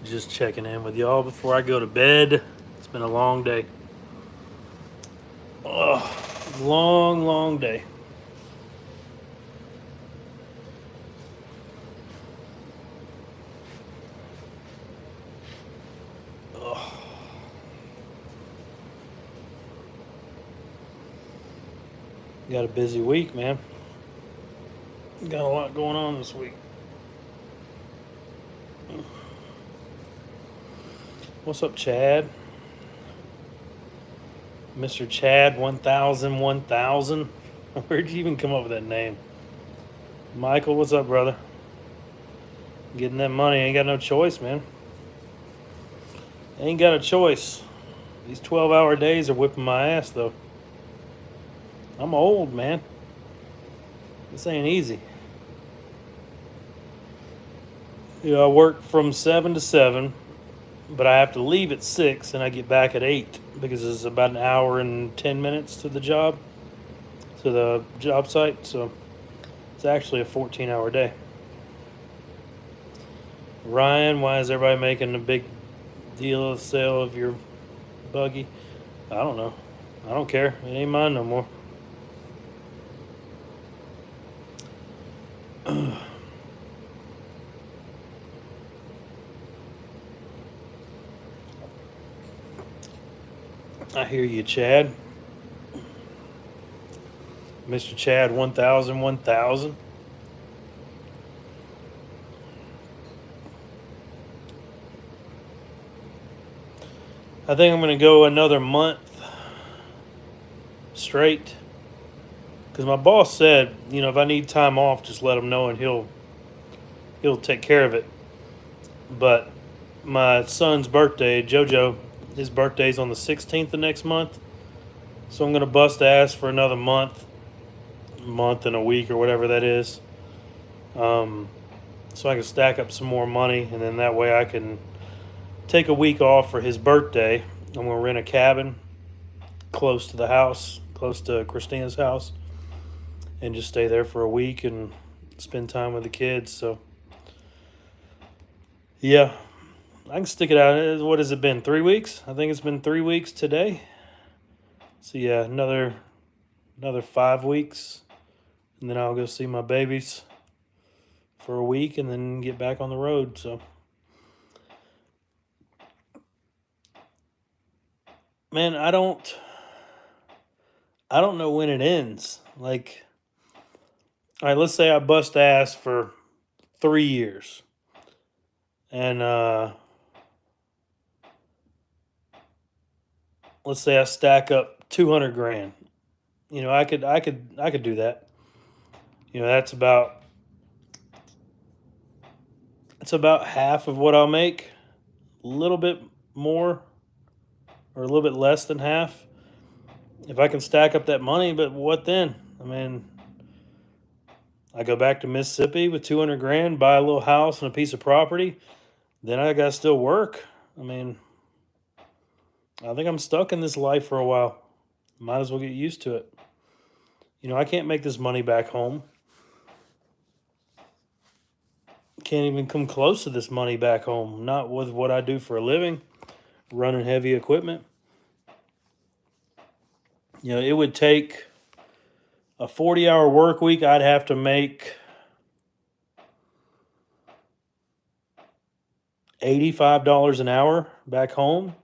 Just checking in with y'all before I go to bed. It's been a long day. Oh, long day. Oh. Got a busy week, man. Got a lot going on this week. What's up, Chad? Mr. Chad 1000 1000. Where'd you even come up with that name? Michael, what's up, brother? Getting that money. Ain't got no choice, man. Ain't got a choice. These 12-hour days are whipping my ass, though. I'm old, man. This ain't easy. I work from 7 to 7, but I have to leave at 6 and I get back at 8 because it's about an hour and 10 minutes to the job site. So it's actually a 14-hour day. Ryan, why is everybody making a big deal of the sale of your buggy? I don't know. I don't care. It ain't mine no more. I hear you, Chad. Mr. Chad 1000 1000. I think I'm going to go another month straight. Because my boss said, if I need time off, just let him know and he'll take care of it. But my son's birthday, JoJo, his birthday's on the 16th of next month. So I'm going to bust ass for another month and a week or whatever that is. So I can stack up some more money, and then that way I can take a week off for his birthday. I'm going to rent a cabin close to the house, close to Christina's house, and just stay there for a week and spend time with the kids. So, yeah, I can stick it out. What has it been? 3 weeks? I think it's been 3 weeks today. So, yeah, another 5 weeks, and then I'll go see my babies for a week and then get back on the road. So, man, I don't know when it ends. Like, all right, let's say I bust ass for 3 years, and let's say I stack up 200 grand. I could do that. That's about half of what I'll make, a little bit more or a little bit less than half. If I can stack up that money, but what then? I mean, I go back to Mississippi with 200 grand, buy a little house and a piece of property. Then I got to still work. I mean, I think I'm stuck in this life for a while. Might as well get used to it. I can't make this money back home. Can't even come close to this money back home. Not with what I do for a living, running heavy equipment. It would take a 40-hour work week. I'd have to make $85 an hour back home.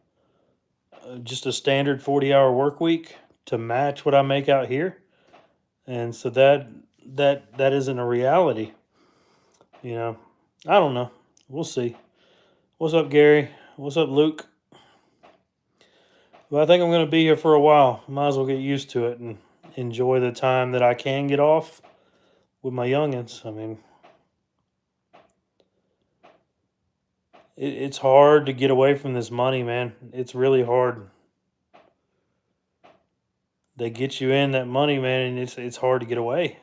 Just a standard 40-hour work week to match what I make out here. And so that isn't a reality. I don't know. We'll see. What's up, Gary? What's up, Luke? Well, I think I'm going to be here for a while. Might as well get used to it and enjoy the time that I can get off with my youngins. I mean, it's hard to get away from this money, man. It's really hard. They get you in that money, man, and it's hard to get away.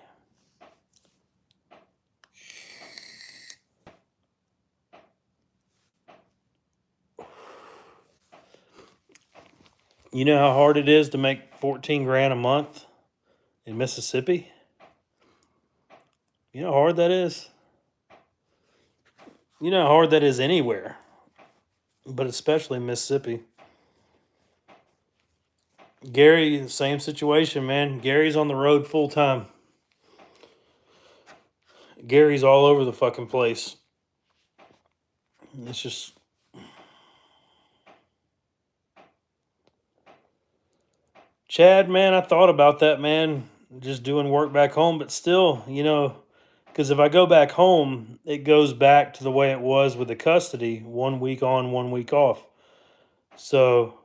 You know how hard it is to make 14 grand a month in Mississippi? You know how hard that is? You know how hard that is anywhere. but especially Mississippi. Gary, same situation, man. Gary's on the road full time. Gary's all over the fucking place. It's just Chad, man. I thought about that, man. Just doing work back home, but still, because if I go back home, it goes back to the way it was with the custody, 1 week on, 1 week off. So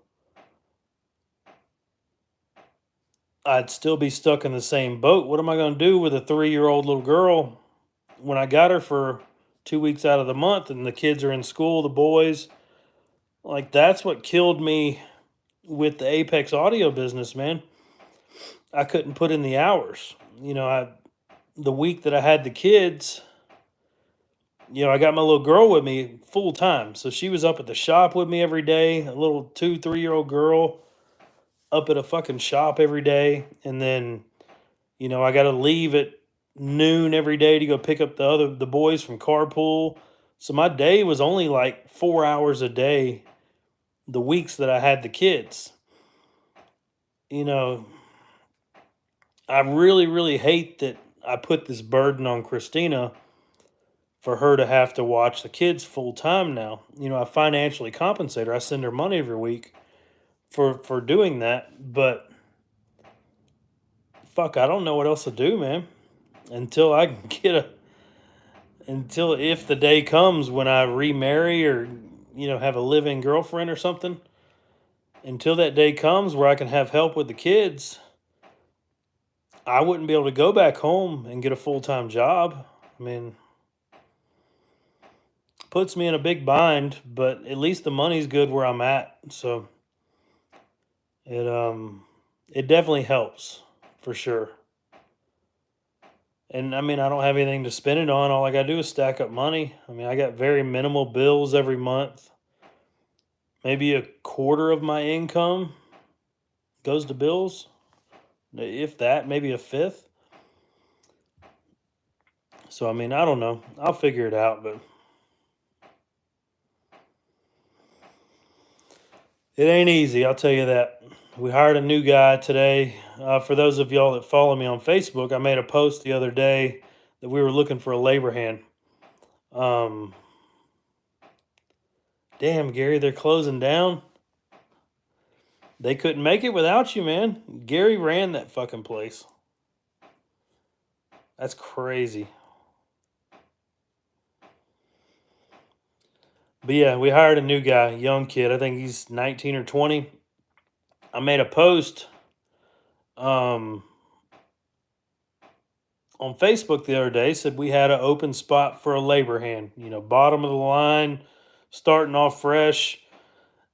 I'd still be stuck in the same boat. What am I going to do with a 3-year-old little girl when I got her for 2 weeks out of the month and the kids are in school, the boys? Like, that's what killed me with the Apex audio business, man. I couldn't put in the hours. The week that I had the kids, I got my little girl with me full time. So she was up at the shop with me every day, a little 2, 3-year-old girl up at a fucking shop every day. And then, I got to leave at noon every day to go pick up the boys from carpool. So my day was only like 4 hours a day the weeks that I had the kids. I really, really hate that I put this burden on Christina for her to have to watch the kids full time now. I financially compensate her. I send her money every week for doing that, but fuck, I don't know what else to do, man. Until I can until if the day comes when I remarry or have a living girlfriend or something, until that day comes where I can have help with the kids, I wouldn't be able to go back home and get a full-time job. I mean, puts me in a big bind, but at least the money's good where I'm at. So it definitely helps for sure. And I mean, I don't have anything to spend it on. All I gotta do is stack up money. I mean, I got very minimal bills every month. Maybe a quarter of my income goes to bills. If that, maybe a fifth. So I mean, I don't know. I'll figure it out, but it ain't easy, I'll tell you that. We hired a new guy today. For those of y'all that follow me on Facebook, I made a post the other day that we were looking for a labor hand. Um, Damn, Gary, they're closing down. They couldn't make it without you, man. Gary ran that fucking place. That's crazy. But yeah, we hired a new guy, young kid. I think he's 19 or 20. I made a post um, on Facebook the other day, said we had an open spot for a labor hand, bottom of the line, starting off fresh.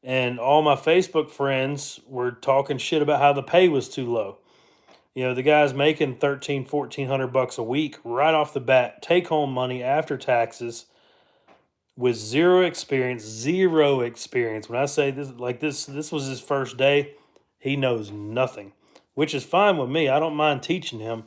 And all my Facebook friends were talking shit about how the pay was too low. The guy's making 13, 1400 bucks a week right off the bat, take home money after taxes with zero experience, zero experience. When I say this, like this was his first day, he knows nothing, which is fine with me. I don't mind teaching him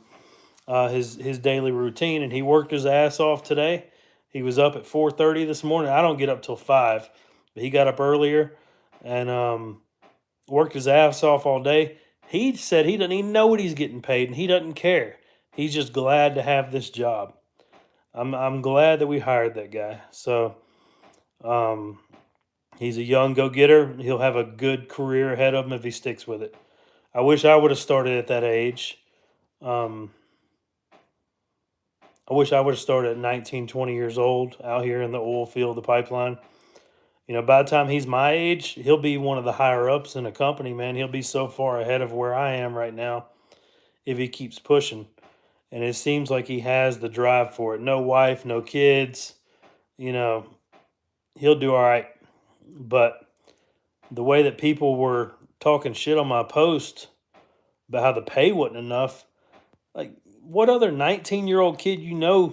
his daily routine, and he worked his ass off today. He was up at 4:30 this morning. I don't get up till 5, but he got up earlier and worked his ass off all day. He said he doesn't even know what he's getting paid, and he doesn't care. He's just glad to have this job. I'm glad that we hired that guy. So um, he's a young go getter. He'll have a good career ahead of him if he sticks with it. I wish I would have started at that age. Um, I wish I would have started at 19, 20 years old out here in the oil field, the pipeline. By the time he's my age, he'll be one of the higher ups in a company, man. He'll be so far ahead of where I am right now if he keeps pushing. And it seems like he has the drive for it. No wife, no kids. He'll do all right. But the way that people were talking shit on my post about how the pay wasn't enough, like, what other 19-year-old kid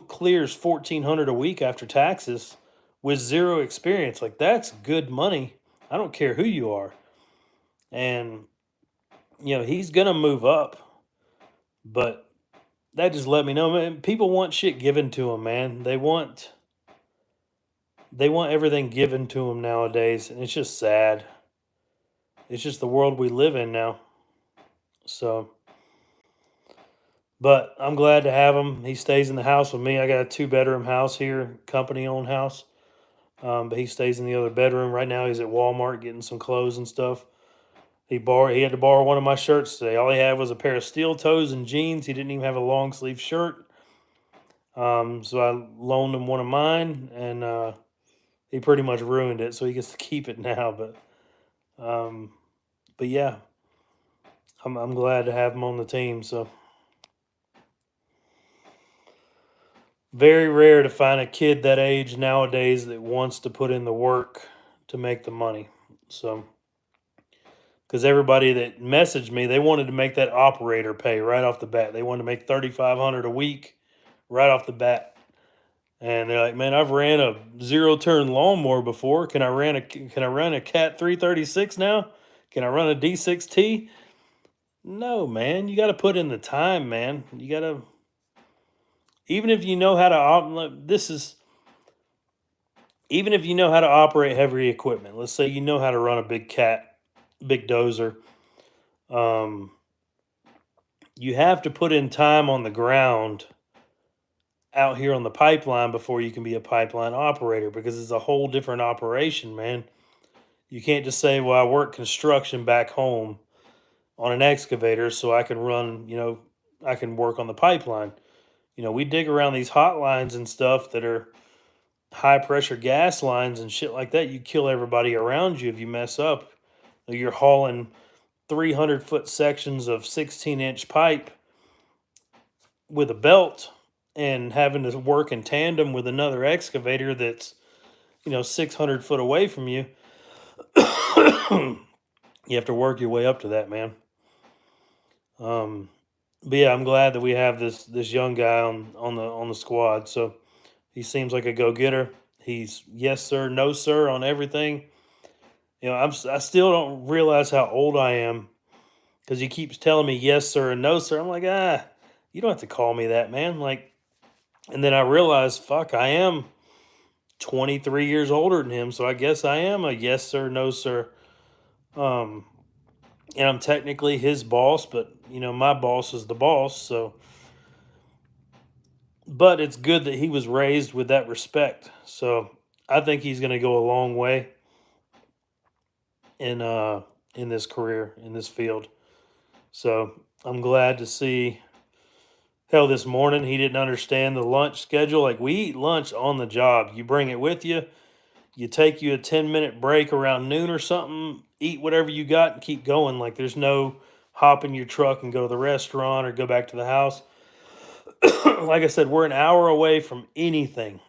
clears 1400 a week after taxes with zero experience? Like, that's good money. I don't care who you are. And he's gonna move up, but that just let me know, man. People want shit given to them, man. They want They want everything given to them nowadays, and it's just sad. It's just the world we live in now. So, but I'm glad to have him. He stays in the house with me. I got a 2 bedroom house here, company owned house. But he stays in the other bedroom right now. He's at Walmart getting some clothes and stuff. He had to borrow one of my shirts today. All he had was a pair of steel toes and jeans. He didn't even have a long sleeve shirt. So I loaned him one of mine, and he pretty much ruined it. So he gets to keep it now. Um, but yeah, I'm glad to have him on the team. So very rare to find a kid that age nowadays that wants to put in the work to make the money. So because everybody that messaged me, they wanted to make that operator pay right off the bat. They wanted to make 3,500 a week right off the bat. And they're like, "Man, I've ran a zero turn lawnmower before. Can I run a Cat 336 now? Can I run a D6T?" No, man. You got to put in the time, man. You got to, even if you know how to this is even if you know how to operate heavy equipment. Let's say you know how to run a big dozer. Um, you have to put in time on the ground out here on the pipeline before you can be a pipeline operator, because it's a whole different operation, man. You can't just say, "Well, I work construction back home on an excavator, so I can run, I can work on the pipeline." We dig around these hot lines and stuff that are high pressure gas lines and shit like that. You kill everybody around you if you mess up. You're hauling 300-foot sections of 16-inch pipe with a belt and having to work in tandem with another excavator that's 600 foot away from you. You have to work your way up to that, man. But yeah, I'm glad that we have this young guy on the squad. So he seems like a go getter. He's yes sir, no sir on everything. I still don't realize how old I am because he keeps telling me yes sir and no sir. I'm like, you don't have to call me that, man. Like, and then I realize, fuck, I am 23 years older than him, so I guess I am a yes sir, no sir. Um, and I'm technically his boss, but my boss is the boss. So, but it's good that he was raised with that respect. So I think he's going to go a long way in in this career in this field. So I'm glad to see. Hell, this morning he didn't understand the lunch schedule. Like, we eat lunch on the job. You bring it with you. You take you a 10-minute break around noon or something, eat whatever you got and keep going. Like, there's no hop in your truck and go to the restaurant or go back to the house. Like I said, we're an hour away from anything.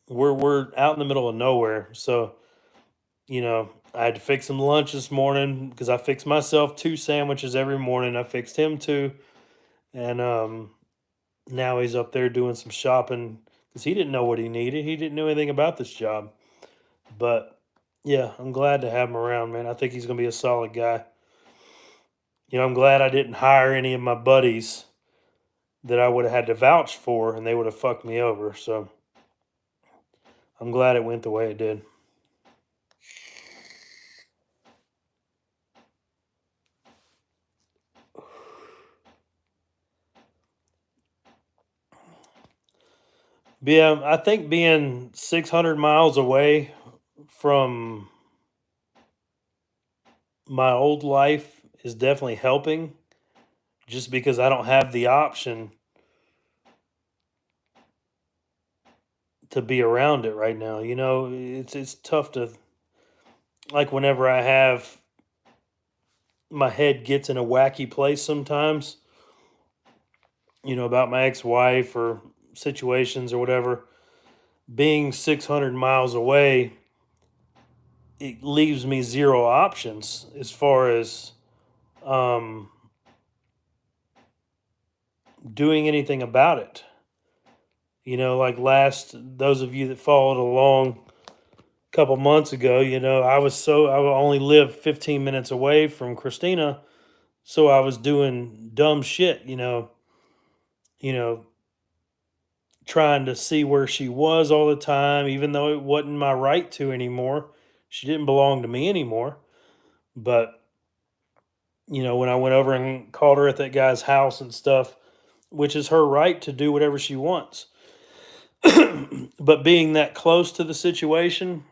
We're out in the middle of nowhere. So, I had to fix him lunch this morning because I fix myself 2 sandwiches every morning. I fixed him 2. And now he's up there doing some shopping because he didn't know what he needed. He didn't know anything about this job. But yeah, I'm glad to have him around, man. I think he's going to be a solid guy. I'm glad I didn't hire any of my buddies that I would have had to vouch for and they would have fucked me over. So I'm glad it went the way it did. But yeah, I think being 600 miles away from my old life is definitely helping, just because I don't have the option to be around it right now. It's tough to, like, whenever I have my head gets in a wacky place sometimes, about my ex-wife or situations or whatever. Being 600 miles away, it leaves me zero options as far as um, doing anything about it. Like, those of you that followed along a couple months ago, I only lived 15 minutes away from Christina, so I was doing dumb shit, you know, trying to see where she was all the time, even though it wasn't my right to anymore. She didn't belong to me anymore. But, when I went over and called her at that guy's house and stuff, which is her right to do whatever she wants. But being that close to the situation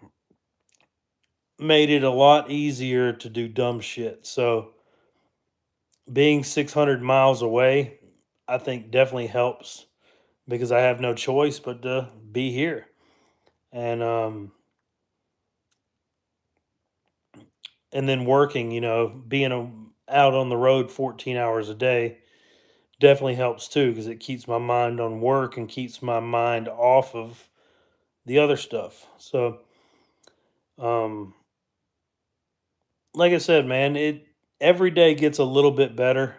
made it a lot easier to do dumb shit. So being 600 miles away, I think definitely helps because I have no choice but to be here. And and then working, being out on the road 14 hours a day definitely helps too because it keeps my mind on work and keeps my mind off of the other stuff. So, um, like I said, man, it every day gets a little bit better.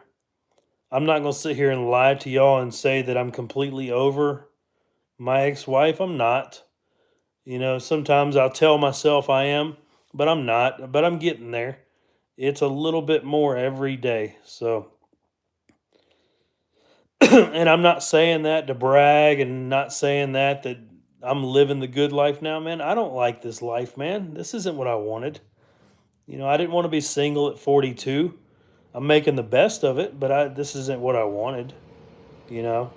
I'm not gonna sit here and lie to y'all and say that I'm completely over my ex-wife. I'm not. Sometimes I'll tell myself I am, but I'm not. But I'm getting there. It's a little bit more every day. So, and I'm not saying that to brag and not saying that I'm living the good life now, man. I don't like this life, man. This isn't what I wanted. I didn't want to be single at 42. I'm making the best of it, but this isn't what I wanted, you know.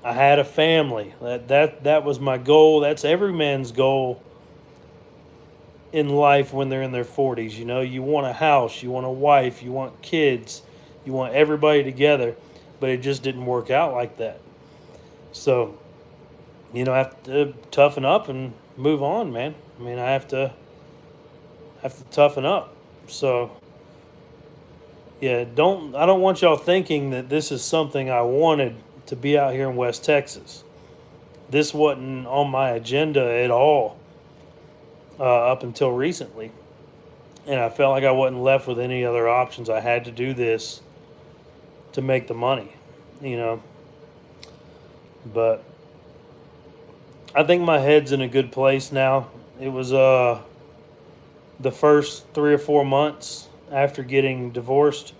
I had a family. That was my goal. That's every man's goal in life when they're in their 40s. You want a house, you want a wife, you want kids, you want everybody together, but it just didn't work out like that. So, I have to toughen up and move on, man. I mean, I have to toughen up. So, yeah, I don't want y'all thinking that this is something I wanted to be out here in West Texas. This wasn't on my agenda at all up until recently. And I felt like I wasn't left with any other options. I had to do this to make the money, you know. But I think my head's in a good place now. It was the first 3 or 4 months after getting divorced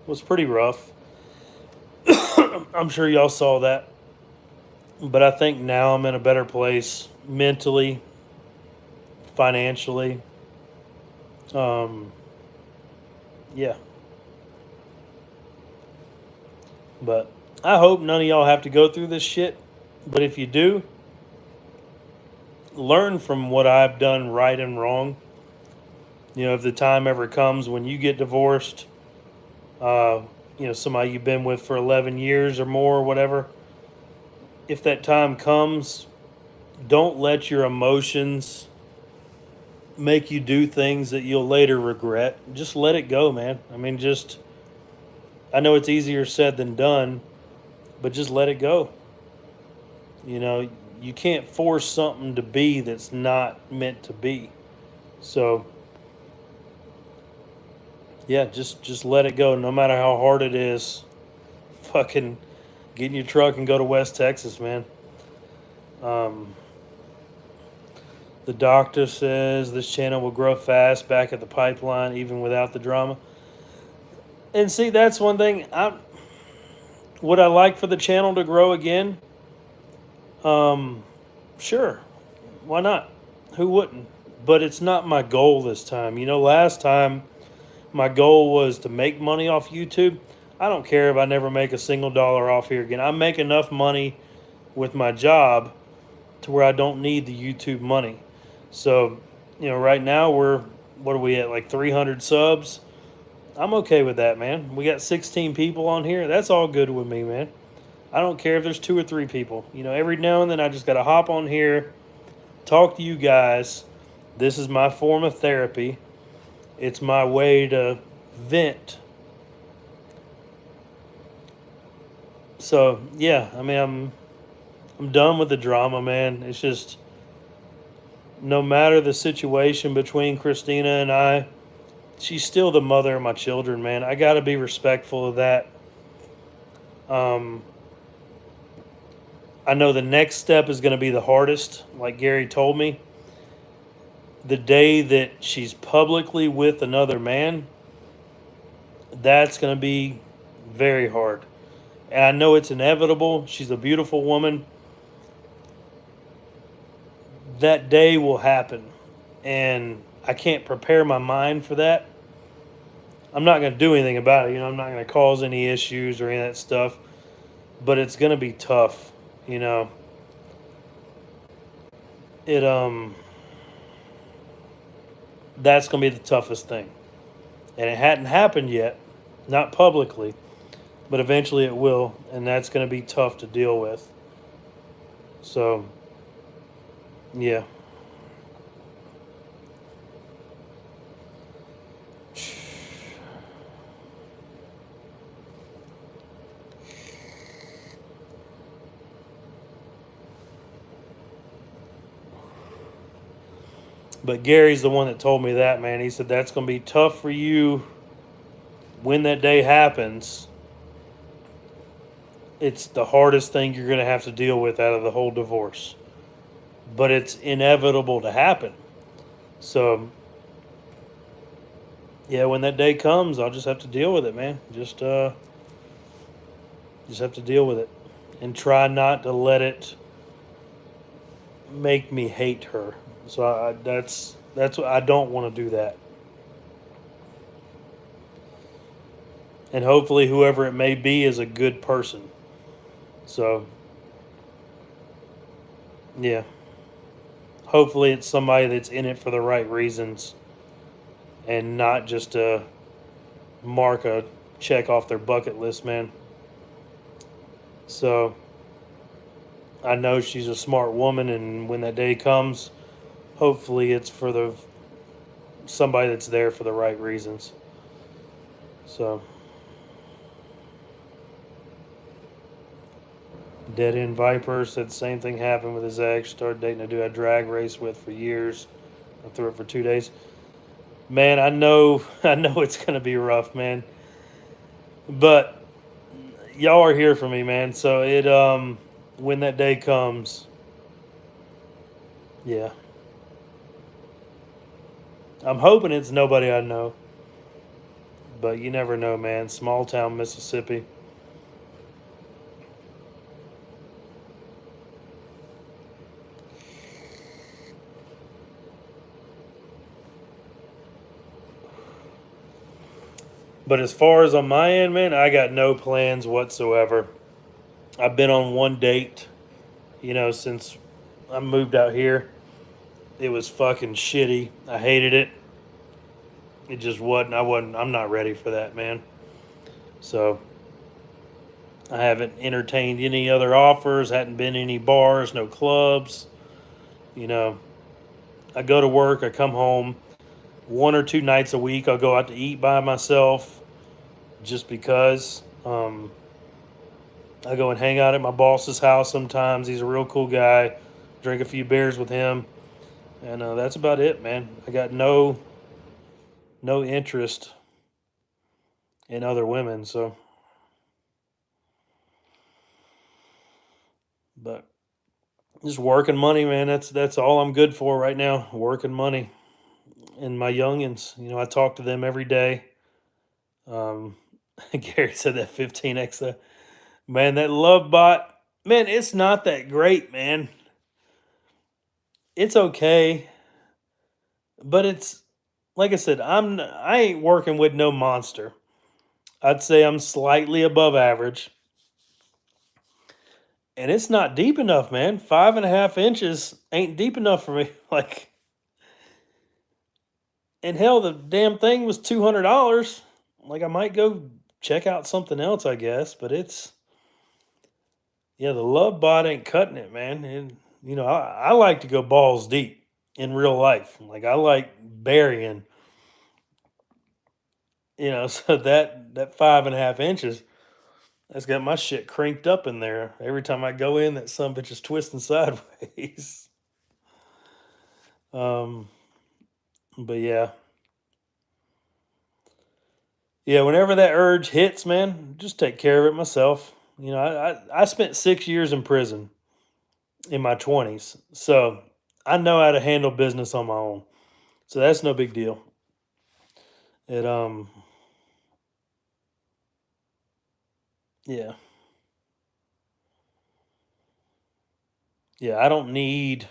was pretty rough. I'm sure y'all saw that. But I think now I'm in a better place mentally, financially. Um, yeah. But I hope none of y'all have to go through this shit. But if you do, learn from what I've done right and wrong. If the time ever comes when you get divorced, uh, somebody you've been with for 11 years or more or whatever, if that time comes, don't let your emotions make you do things that you'll later regret. Just let it go, man. I mean, I know it's easier said than done, but just let it go. You know, you can't force something to be that's not meant to be. So, yeah, just let it go no matter how hard it is. Fucking get in your truck and go to West Texas, man. Um, the doctor says this channel will grow fast back at the pipeline even without the drama. And see, that's one thing. Would I like for the channel to grow again? Sure. Why not? Who wouldn't? But it's not my goal this time. Last time my goal was to make money off YouTube. I don't care if I never make a single dollar off here again. I make enough money with my job to where I don't need the YouTube money. So, right now what are we at? Like 300 subs? I'm okay with that, man. We got 16 people on here. That's all good with me, man. I don't care if there's 2 or 3 people. Every now and then I just got to hop on here, talk to you guys. This is my form of therapy. It's my way to vent. So, yeah, I mean, I'm done with the drama, man. It's just no matter the situation between Christina and I, she's still the mother of my children, man. I got to be respectful of that. I know the next step is going to be the hardest, like Gary told me. The day that she's publicly with another man, that's going to be very hard and I know it's inevitable. She's a beautiful woman. That day will happen, and I can't prepare my mind for that. I'm not going to do anything about it. I'm not going to cause any issues or any of that stuff, but it's going to be tough. You know, it that's going to be the toughest thing, and it hadn't happened yet, not publicly, but eventually it will, and that's going to be tough to deal with. So, yeah. But Gary's the one that told me that, man. He said that's going to be tough for you when that day happens. It's the hardest thing you're going to have to deal with out of the whole divorce. But it's inevitable to happen. So, yeah, when that day comes, I'll just have to deal with it, man. Just have to deal with it and try not to let it make me hate her. So that's what I don't want to do that. And hopefully whoever it may be is a good person. So, yeah. Hopefully it's somebody that's in it for the right reasons and not just to mark a check off their bucket list, man. So, I know she's a smart woman, and when that day comes, hopefully it's for the somebody that's there for the right reasons. So, Dead End Viper said the same thing happened with his ex. Started dating a dude I drag race with for years. I threw it for 2 days. Man, I know, I know it's gonna be rough, man. But y'all are here for me, man. So when that day comes, yeah, I'm hoping it's nobody I know. But you never know, man. Small town Mississippi. But as far as on my end, man, I got no plans whatsoever. I've been on one date, since I moved out here. It was fucking shitty. I hated it. It just wasn't. I'm not ready for that, man. So I haven't entertained any other offers. Hadn't been any bars, no clubs. You know, I go to work. I come home 1 or 2 nights a week. I'll go out to eat by myself, just because. I go and hang out at my boss's house sometimes. He's a real cool guy. Drink a few beers with him, and that's about it, man. I got no interest in other women. So, but just working money, man. That's all I'm good for right now. Working money and my youngins. I talk to them every day. Um, Gary said that 15x. Man, that love bot. Man, it's not that great, man. It's okay, but it's like I said. I ain't working with no monster. I'd say I'm slightly above average, and it's not deep enough, man. 5.5 inches ain't deep enough for me. Like, and hell, the damn thing was $200. Like, I might go check out something else, I guess. But yeah, the love bot ain't cutting it, man. And I like to go balls deep in real life. Like, I like burying. So that 5.5 inches, that's got my shit cranked up in there. Every time I go in, that some bitch is twisting sideways. um, but yeah, whenever that urge hits, man, just take care of it myself. I spent 6 years in prison in my 20s, so I know how to handle business on my own. So that's no big deal. It Yeah. Yeah, I don't need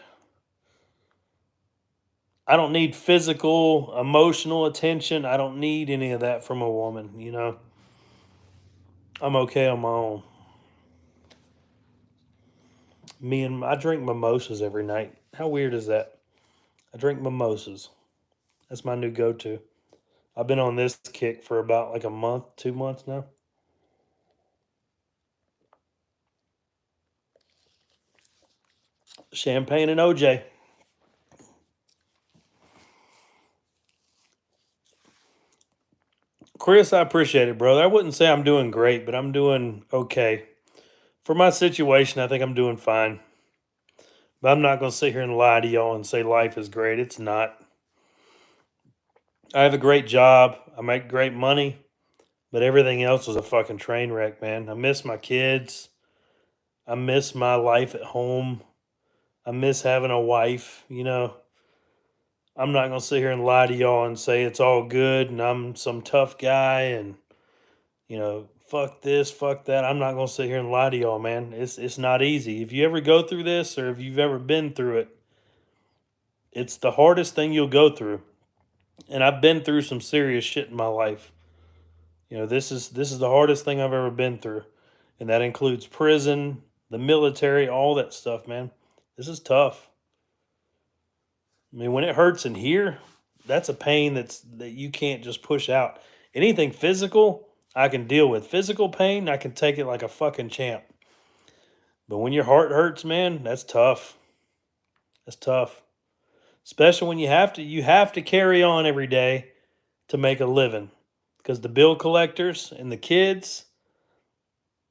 physical, emotional attention. I don't need any of that from a woman, you know. I'm okay on my own. I drink mimosas every night. How weird is that? I drink mimosas. That's my new go-to. I've been on this kick for about like a month, 2 months now. Champagne and OJ. Chris, I appreciate it, brother. I wouldn't say I'm doing great, but I'm doing okay. For my situation, I think I'm doing fine. But I'm not going to sit here and lie to y'all and say life is great. It's not. I have a great job. I make great money, but everything else is a fucking train wreck, man. I miss my kids. I miss my life at home. I miss having a wife, you know. I'm not going to sit here and lie to y'all and say it's all good and I'm some tough guy and, you know, fuck this, fuck that. I'm not going to sit here and lie to y'all, man. It's not easy. If you ever go through this or if you've ever been through it, it's the hardest thing you'll go through. And I've been through some serious shit in my life. You know, this is the hardest thing I've ever been through. And that includes prison, the military, all that stuff, man. This is tough. I mean, when it hurts in here, that's a pain that you can't just push out. Anything physical, I can deal with. Physical pain, I can take it like a fucking champ. But when your heart hurts, man, that's tough. That's tough. Especially when you have to carry on every day to make a living. Because the bill collectors and the kids,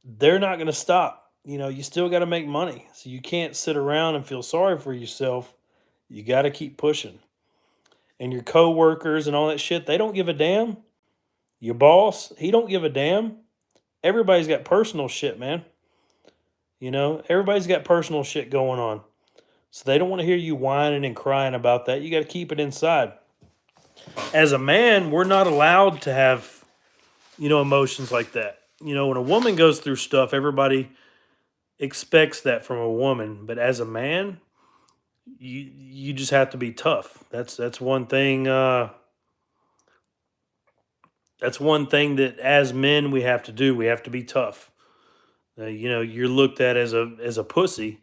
they're not going to stop. You know, you still got to make money. So you can't sit around and feel sorry for yourself. You got to keep pushing. And your coworkers and all that shit, they don't give a damn. Your boss, he don't give a damn. Everybody's got personal shit, man. You know, everybody's got personal shit going on. So they don't want to hear you whining and crying about that. You got to keep it inside. As a man, we're not allowed to have, you know, emotions like that. You know, when a woman goes through stuff, everybody expects that from a woman, but as a man, you just have to be tough. That's one thing that's one thing that as men we have to do. We have to be tough. You know, you're looked at as a pussy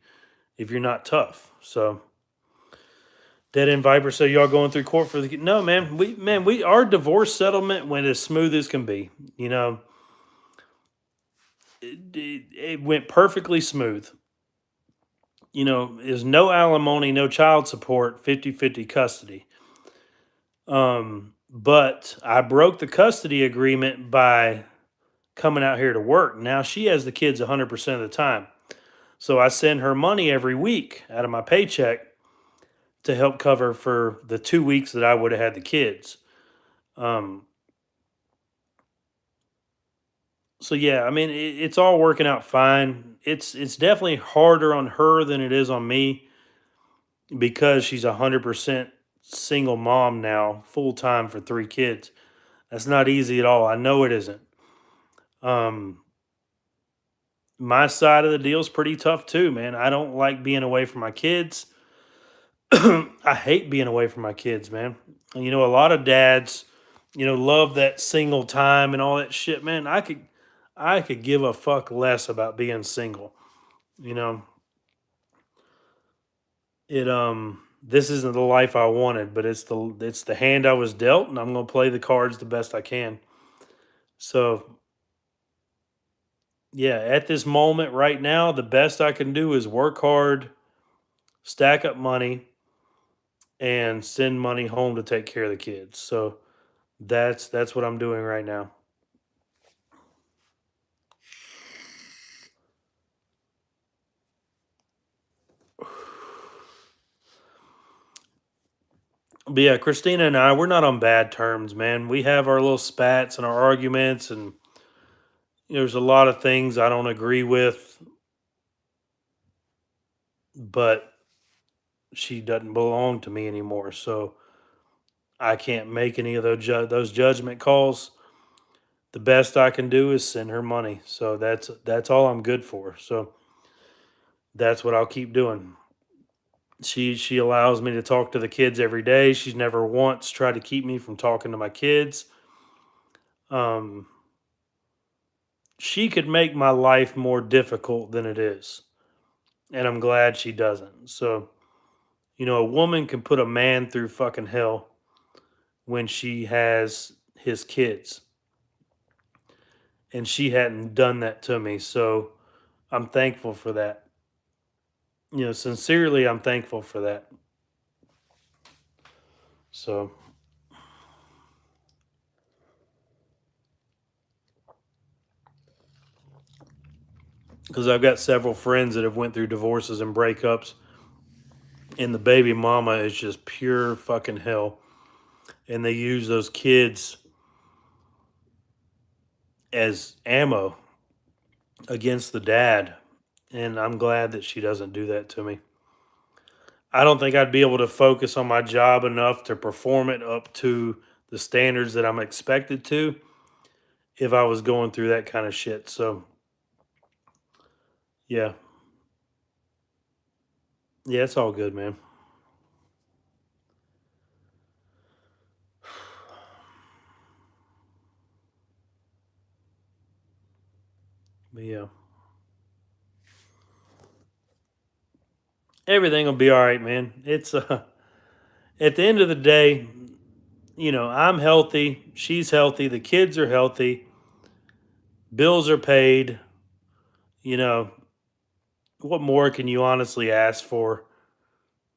if you're not tough. So Dead End Viper, so y'all going through court for the no man. We our divorce settlement went as smooth as can be. You know, it went perfectly smooth. You know, is no alimony, no child support, 50-50 custody. But I broke the custody agreement by coming out here to work. Now she has the kids 100% of the time. So I send her money every week out of my paycheck to help cover for the 2 weeks that I would have had the kids. Um, so yeah, I mean it's all working out fine. It's definitely harder on her than it is on me because she's 100% single mom now, full time for 3 kids. That's not easy at all. I know it isn't. Um, my side of the deal is pretty tough too, man. I don't like being away from my kids. I hate being away from my kids, man. And, you know, a lot of dads, you know, love that single time and all that shit, man. I could give a fuck less about being single. You know, this isn't the life I wanted, but it's the hand I was dealt, and I'm gonna play the cards the best I can. So yeah, at this moment right now, the best I can do is work hard, stack up money, and send money home to take care of the kids. So that's what I'm doing right now. But yeah, Christina and I, we're not on bad terms, man. We have our little spats and our arguments, and there's a lot of things I don't agree with, but she doesn't belong to me anymore. So I can't make any of those judgment calls. The best I can do is send her money. So that's all I'm good for. So that's what I'll keep doing. She allows me to talk to the kids every day. She's never once tried to keep me from talking to my kids. Um, she could make my life more difficult than it is, and I'm glad she doesn't. So, a woman can put a man through fucking hell when she has his kids, and she hadn't done that to me. So, I'm thankful for that. Sincerely, I'm thankful for that. So, because I've got several friends that have went through divorces and breakups, and the baby mama is just pure fucking hell, and they use those kids as ammo against the dad, and I'm glad that she doesn't do that to me. I don't think I'd be able to focus on my job enough to perform it up to the standards that I'm expected to if I was going through that kind of shit. So, yeah. Yeah, it's all good, man. But yeah. Everything will be all right, man. It's at the end of the day, I'm healthy, she's healthy, the kids are healthy, bills are paid, you know, what more can you honestly ask for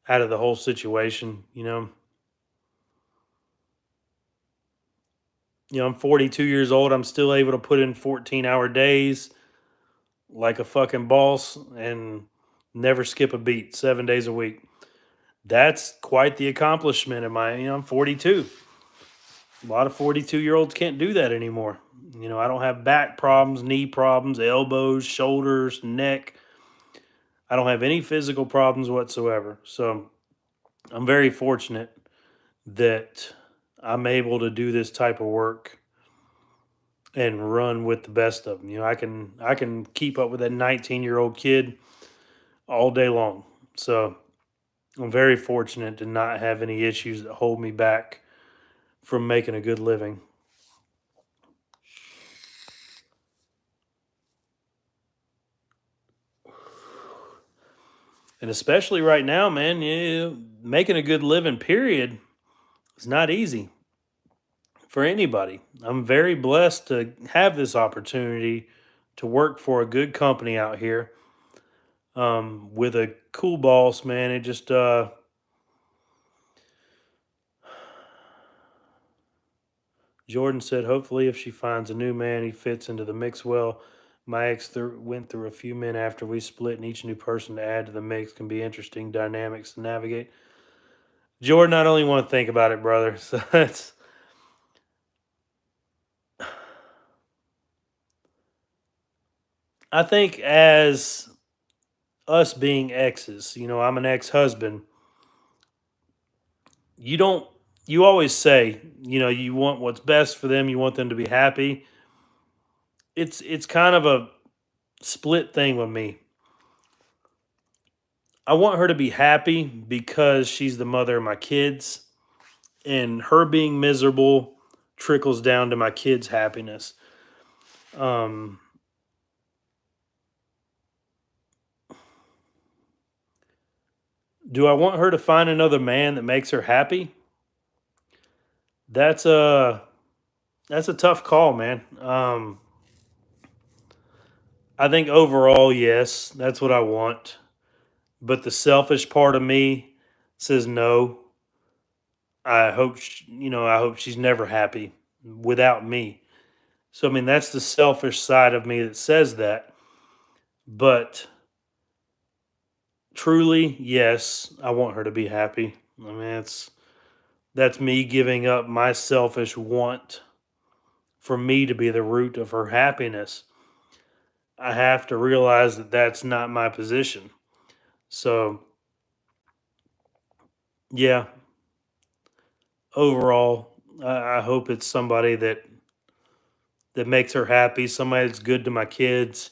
out of the whole situation, you know? I'm 42 years old, I'm still able to put in 14-hour days like a fucking boss and never skip a beat 7 days a week. That's quite the accomplishment of I'm 42. A lot of 42-year-olds can't do that anymore. I don't have back problems, knee problems, elbows, shoulders, neck. I don't have any physical problems whatsoever. So I'm very fortunate that I'm able to do this type of work and run with the best of them. I can keep up with that 19-year-old kid all day long. So I'm very fortunate to not have any issues that hold me back from making a good living. And especially right now, man, making a good living, period, is not easy for anybody. I'm very blessed to have this opportunity to work for a good company out here with a cool boss, man. It just, Jordan said, hopefully, if she finds a new man, he fits into the mix well. My ex went through a few men after we split, and each new person to add to the mix can be interesting dynamics to navigate. Jordan, I don't even want to think about it, brother. So that's, I think, as us being exes, I'm an ex husband. You don't, you always say, you want what's best for them, you want them to be happy. It's kind of a split thing with me. I want her to be happy because she's the mother of my kids, and her being miserable trickles down to my kids' happiness. Um, do I want her to find another man that makes her happy? That's a that's a tough call, man. I think overall, yes, that's what I want. But the selfish part of me says no. I hope she's never happy without me. So I mean, that's the selfish side of me that says that. But truly, yes, I want her to be happy. I mean, that's me giving up my selfish want for me to be the root of her happiness. I have to realize that that's not my position. So, yeah, overall, I hope it's somebody that makes her happy, somebody that's good to my kids,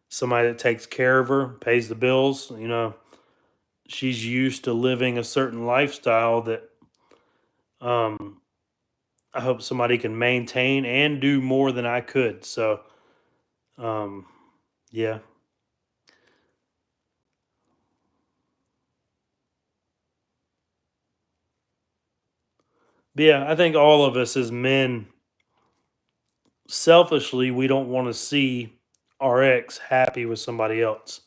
somebody that takes care of her, pays the bills. she's used to living a certain lifestyle that um, I hope somebody can maintain and do more than I could. So, um, yeah. But yeah, I think all of us as men, selfishly, we don't want to see our ex happy with somebody else.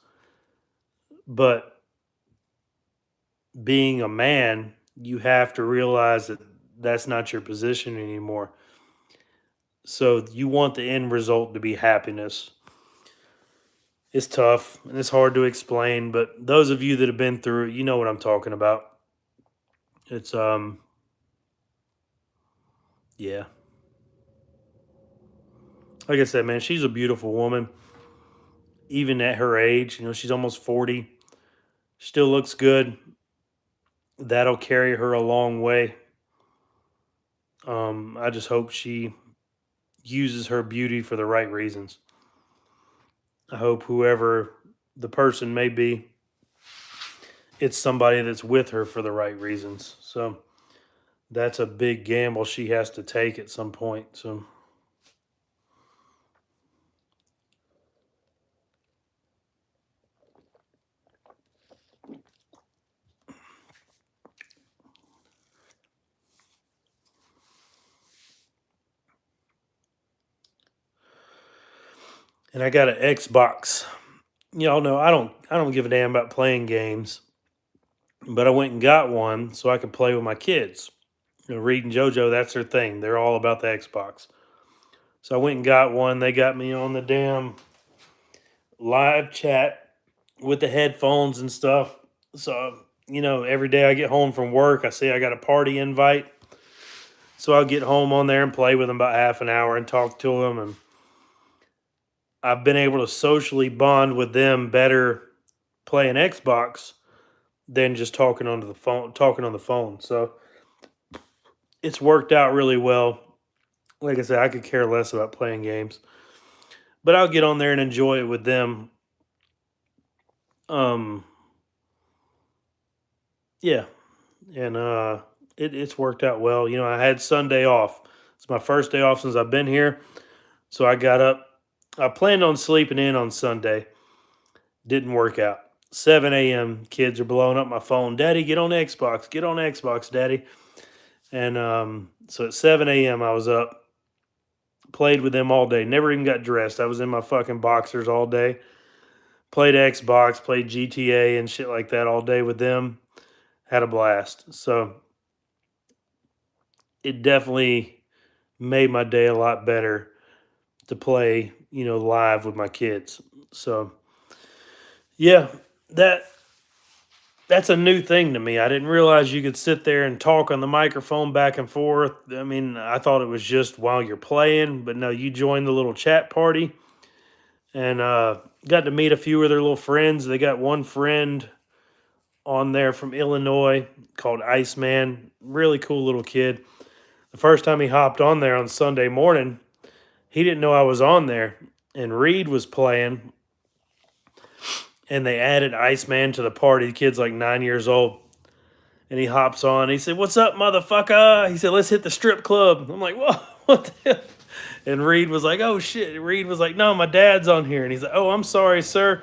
But being a man, you have to realize that that's not your position anymore. So you want the end result to be happiness. It's tough and it's hard to explain, but those of you that have been through it, you know what I'm talking about. It's yeah. Like I said, man, she's a beautiful woman. Even at her age, she's almost 40. Still looks good. That'll carry her a long way. I just hope she uses her beauty for the right reasons. I hope whoever the person may be, it's somebody that's with her for the right reasons. So that's a big gamble she has to take at some point. So, and I got an Xbox. Y'all know I don't give a damn about playing games, but I went and got one so I could play with my kids. Reed and JoJo, that's their thing. They're all about the Xbox. So I went and got one. They got me on the damn live chat with the headphones and stuff. So, every day I get home from work, I see I got a party invite. So I'll get home on there and play with them about half an hour and talk to them. And I've been able to socially bond with them better playing Xbox than just talking on the phone. So it's worked out really well. Like I said, I could care less about playing games, but I'll get on there and enjoy it with them. Um, yeah, and it's worked out well. I had Sunday off. It's my first day off since I've been here, so I got up. I planned on sleeping in on Sunday. Didn't work out. 7 a.m. Kids are blowing up my phone. Daddy, get on Xbox. Get on Xbox, Daddy. And so at 7 a.m. I was up, played with them all day. Never even got dressed. I was in my fucking boxers all day. Played Xbox, played GTA and shit like that all day with them. Had a blast. So it definitely made my day a lot better to play, live with my kids. So yeah, that that's a new thing to me. I didn't realize you could sit there and talk on the microphone back and forth. I mean, I thought it was just while you're playing, but no, you joined the little chat party and got to meet a few of their little friends. They got one friend on there from Illinois called Iceman. Really cool little kid. The first time he hopped on there on Sunday morning, he didn't know I was on there, and Reed was playing, and they added Iceman to the party. The kid's like 9 years old. And he hops on. He said, "What's up, motherfucker?" He said, "Let's hit the strip club." I'm like, "Whoa, what the hell?" And Reed was like, "Oh shit." Reed was like, "No, my dad's on here." And he's like, "Oh, I'm sorry, sir."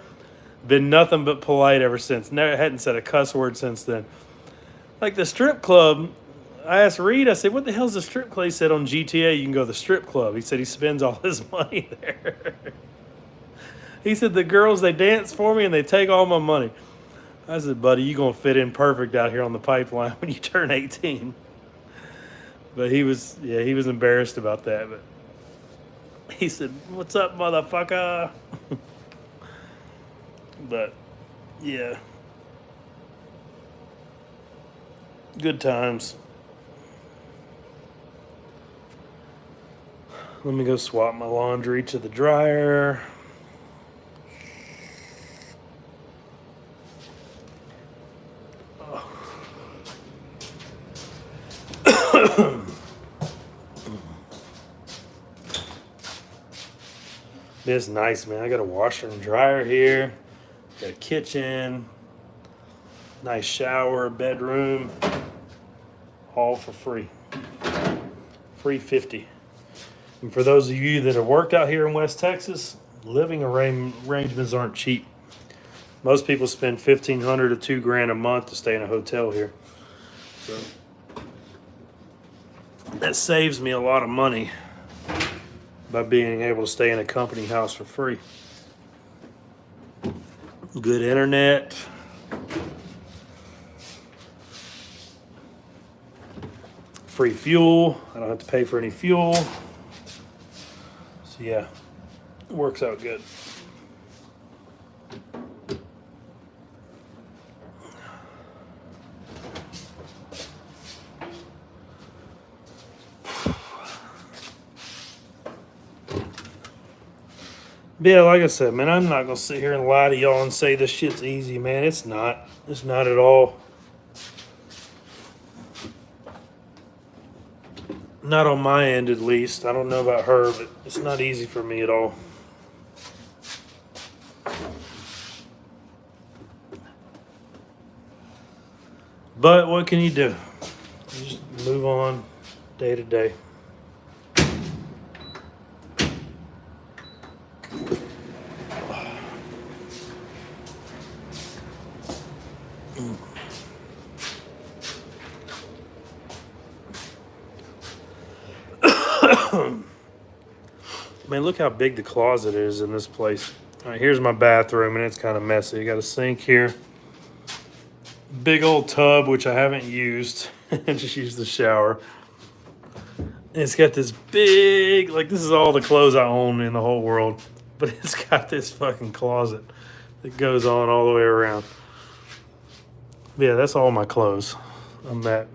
Been nothing but polite ever since. Never hadn't said a cuss word since then. Like the strip club, I asked Reed, I said, "What the hell's the strip club?" He said, "On GTA, you can go to the strip club." He said he spends all his money there. He said, "The girls, they dance for me and they take all my money." I said, "Buddy, you gonna fit in perfect out here on the pipeline when you turn 18." But he was embarrassed about that. But he said, "What's up, motherfucker?" But yeah, good times. Let me go swap my laundry to the dryer. It's nice, man. I got a washer and dryer here. Got a kitchen. Nice shower, bedroom, all for free. Free 50. And for those of you that have worked out here in West Texas, living arrangements aren't cheap. Most people spend $1,500 to $2,000 a month to stay in a hotel here. So that saves me a lot of money by being able to stay in a company house for free. Good internet. Free fuel. I don't have to pay for any fuel. So yeah, it works out good. But yeah, like I said, man, I'm not gonna sit here and lie to y'all and say this shit's easy, man. It's not. It's not at all. Not on my end, at least. I don't know about her, but it's not easy for me at all. But what can you do? You just move on day to day. Man, look how big the closet is in this place. All right, here's my bathroom, and it's kind of messy. I got a sink here. Big old tub, which I haven't used. I just used the shower. And it's got this big, like, this is all the clothes I own in the whole world. But it's got this fucking closet that goes on all the way around. But yeah, that's all my clothes. I'm at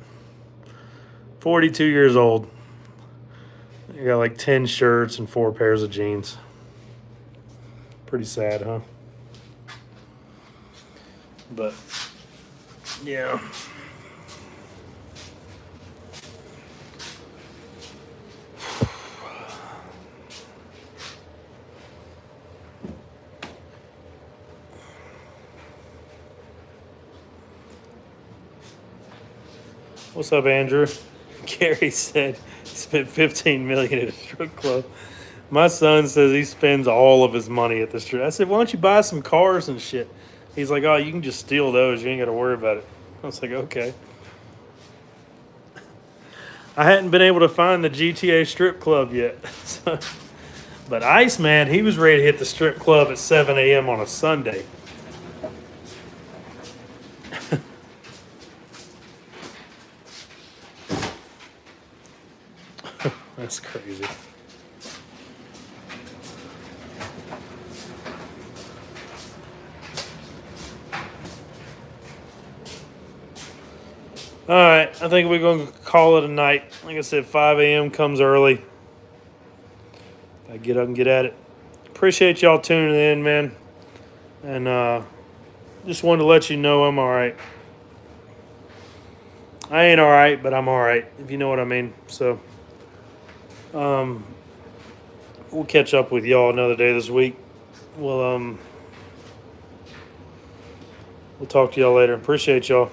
42 years old. I got like 10 shirts and 4 pairs of jeans. Pretty sad, huh? But yeah. What's up, Andrew? Gary said he spent $15 million at a strip club. My son says he spends all of his money at the strip. I said, why don't you buy some cars and shit? He's like, oh, you can just steal those. You ain't got to worry about it. I was like, okay. I hadn't been able to find the GTA strip club yet. But Iceman, he was ready to hit the strip club at 7 a.m. on a Sunday. That's crazy. All right, I think we're going to call it a night. Like I said, 5 a.m. comes early. I get up and get at it. Appreciate y'all tuning in, man. And just wanted to let you know I'm all right. I ain't all right, but I'm all right, if you know what I mean. So we'll catch up with y'all another day this week. We'll talk to y'all later. Appreciate y'all.